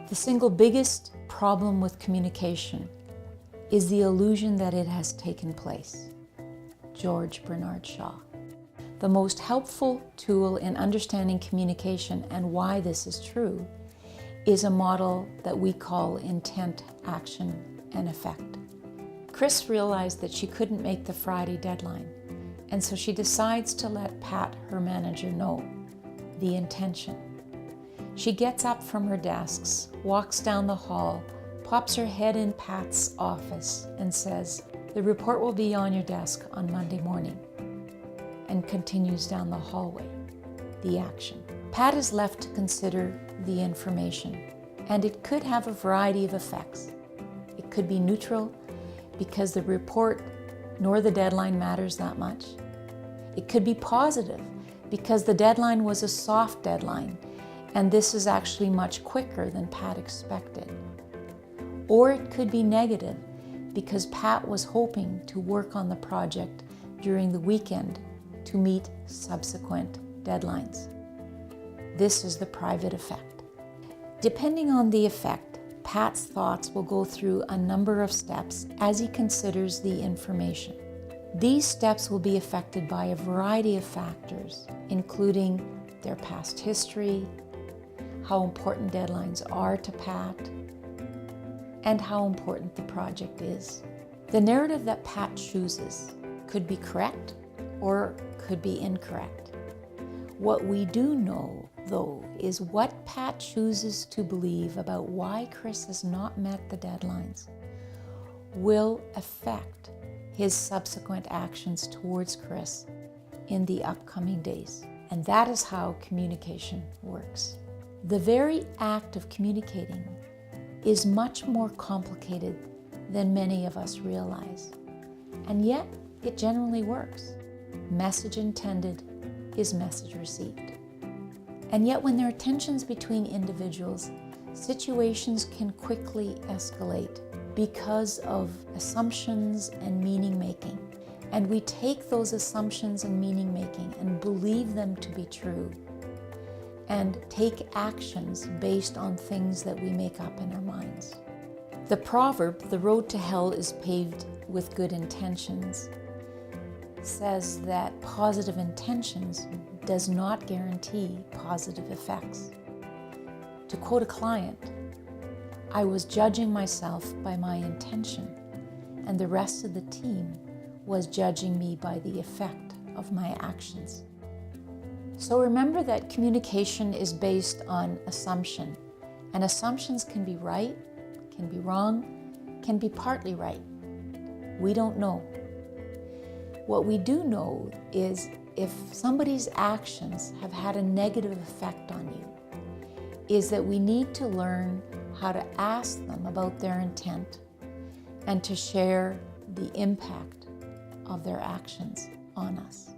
The single biggest problem with communication is the illusion that it has taken place. George Bernard Shaw. The most helpful tool in understanding communication and why this is true is a model that we call intent, action, and effect. Chris realized that she couldn't make the Friday deadline, and so she decides to let Pat, her manager, know the intention. She gets up from her desks, walks down the hall, pops her head in Pat's office and says, "The report will be on your desk on Monday morning," and continues down the hallway, the action. Pat is left to consider the information, and it could have a variety of effects. It could be neutral because the report nor the deadline matters that much. It could be positive because the deadline was a soft deadline, and this is actually much quicker than Pat expected. Or it could be negative because Pat was hoping to work on the project during the weekend to meet subsequent deadlines. This is the private effect. Depending on the effect, Pat's thoughts will go through a number of steps as he considers the information. These steps will be affected by a variety of factors, including their past history, how important deadlines are to Pat, and how important the project is. The narrative that Pat chooses could be correct or could be incorrect. What we do know, though, is what Pat chooses to believe about why Chris has not met the deadlines will affect his subsequent actions towards Chris in the upcoming days. And that is how communication works. The very act of communicating is much more complicated than many of us realize. And yet, it generally works. Message intended is message received. And yet, when there are tensions between individuals, situations can quickly escalate because of assumptions and meaning making. And we take those assumptions and meaning making and believe them to be true and take actions based on things that we make up in our minds. The proverb, "The road to hell is paved with good intentions," says that positive intentions does not guarantee positive effects. To quote a client, "I was judging myself by my intention, and the rest of the team was judging me by the effect of my actions." So remember that communication is based on assumption, and assumptions can be right, can be wrong, can be partly right. We don't know. What we do know is if somebody's actions have had a negative effect on you, is that we need to learn how to ask them about their intent and to share the impact of their actions on us.